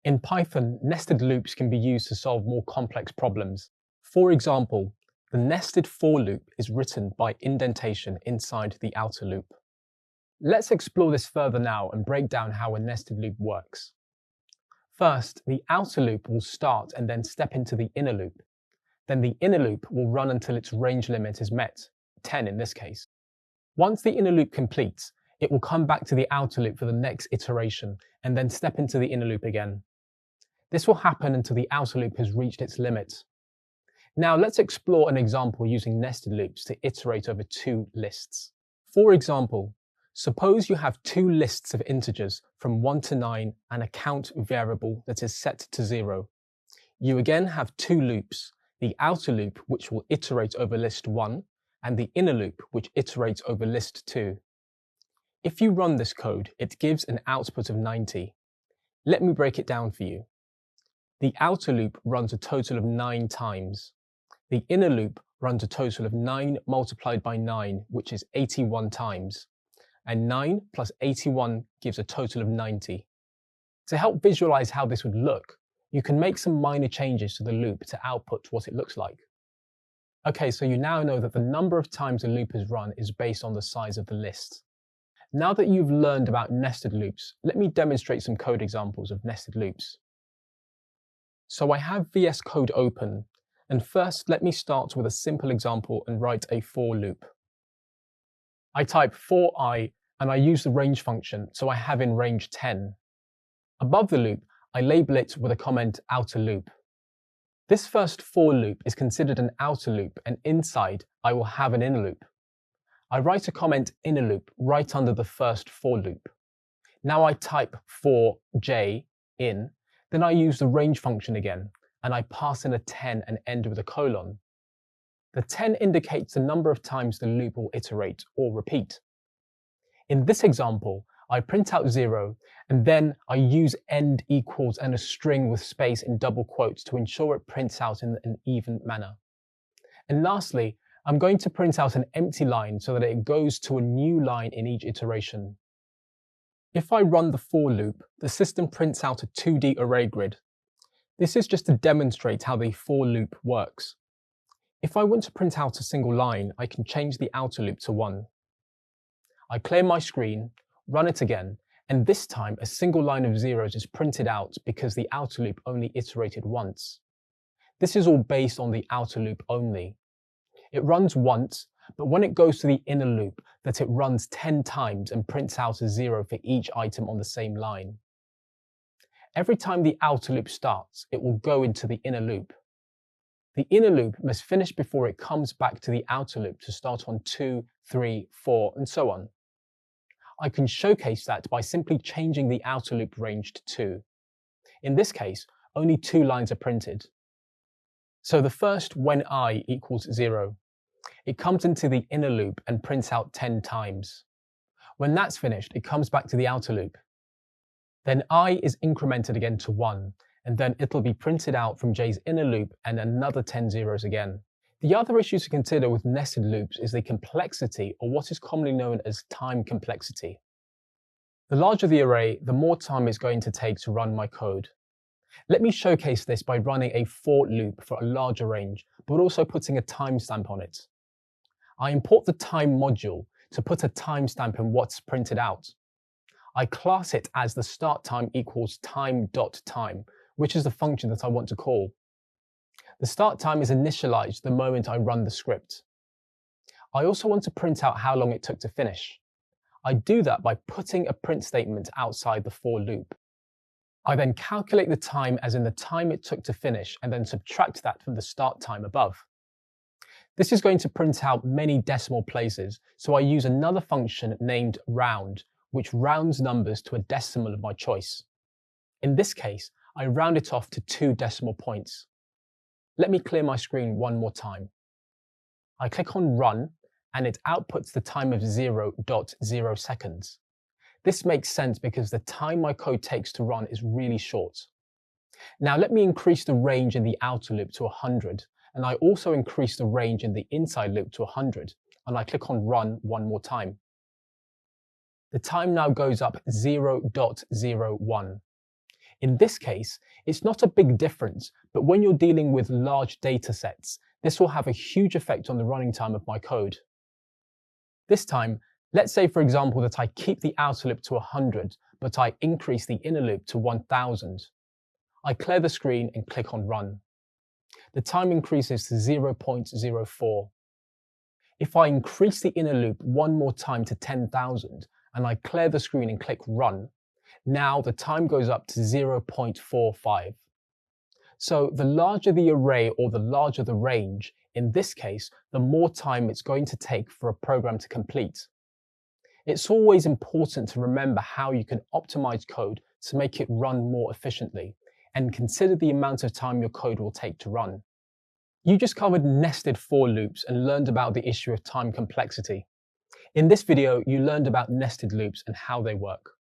In Python, nested loops can be used to solve more complex problems. For example, the nested for loop is written by indentation inside the outer loop. Let's explore this further now and break down how a nested loop works. First, the outer loop will start and then step into the inner loop. Then the inner loop will run until its range limit is met, 10 in this case. Once the inner loop completes, it will come back to the outer loop for the next iteration and then step into the inner loop again. This will happen until the outer loop has reached its limit. Now let's explore an example using nested loops to iterate over two lists. For example, suppose you have two lists of integers from 1 to 9 and a count variable that is set to 0. You again have two loops, the outer loop which will iterate over list 1 and the inner loop which iterates over list 2. If you run this code, it gives an output of 90. Let me break it down for you. The outer loop runs a total of 9 times. The inner loop runs a total of 9 multiplied by 9, which is 81 times. And 9 plus 81 gives a total of 90. To help visualize how this would look, you can make some minor changes to the loop to output what it looks like. Okay, so you now know that the number of times a loop is run is based on the size of the list. Now that you've learned about nested loops, let me demonstrate some code examples of nested loops. So I have VS Code open, and first let me start with a simple example and write a for loop. I type for I and I use the range function, so I have in range 10. Above the loop, I label it with a comment outer loop. This first for loop is considered an outer loop, and inside I will have an inner loop. I write a comment inner loop right under the first for loop. Now I type for j in, then I use the range function again, and I pass in a 10 and end with a colon. The 10 indicates the number of times the loop will iterate or repeat. In this example, I print out 0, and then I use end equals and a string with space in double quotes to ensure it prints out in an even manner. And lastly, I'm going to print out an empty line so that it goes to a new line in each iteration. If I run the for loop, the system prints out a 2D array grid. This is just to demonstrate how the for loop works. If I want to print out a single line, I can change the outer loop to 1. I clear my screen, run it again, and this time a single line of zeros is printed out because the outer loop only iterated once. This is all based on the outer loop only. It runs once, but when it goes to the inner loop, that it runs 10 times and prints out a 0 for each item on the same line. Every time the outer loop starts, it will go into the inner loop. The inner loop must finish before it comes back to the outer loop to start on 2, 3, 4, and so on. I can showcase that by simply changing the outer loop range to 2. In this case, only 2 lines are printed. So the first when I equals 0. It comes into the inner loop and prints out 10 times. When that's finished, it comes back to the outer loop. Then I is incremented again to 1, and then it'll be printed out from J's inner loop and another 10 zeros again. The other issue to consider with nested loops is the complexity, or what is commonly known as time complexity. The larger the array, the more time it's going to take to run my code. Let me showcase this by running a for loop for a larger range, but also putting a timestamp on it. I import the time module to put a timestamp in what's printed out. I class it as the start time equals time.time, which is the function that I want to call. The start time is initialized the moment I run the script. I also want to print out how long it took to finish. I do that by putting a print statement outside the for loop. I then calculate the time as in the time it took to finish and then subtract that from the start time above. This is going to print out many decimal places, so I use another function named round, which rounds numbers to a decimal of my choice. In this case, I round it off to 2 decimal points. Let me clear my screen one more time. I click on Run, and it outputs the time of 0.0 seconds. This makes sense because the time my code takes to run is really short. Now let me increase the range in the outer loop to 100, and I also increase the range in the inside loop to 100, and I click on Run one more time. The time now goes up 0.01. In this case, it's not a big difference, but when you're dealing with large data sets, this will have a huge effect on the running time of my code. This time, let's say for example that I keep the outer loop to 100, but I increase the inner loop to 1000. I clear the screen and click on Run. The time increases to 0.04. If I increase the inner loop one more time to 10,000 and I clear the screen and click Run, now the time goes up to 0.45. So the larger the array or the larger the range, in this case, the more time it's going to take for a program to complete. It's always important to remember how you can optimize code to make it run more efficiently, and consider the amount of time your code will take to run. You just covered nested for loops and learned about the issue of time complexity. In this video, you learned about nested loops and how they work.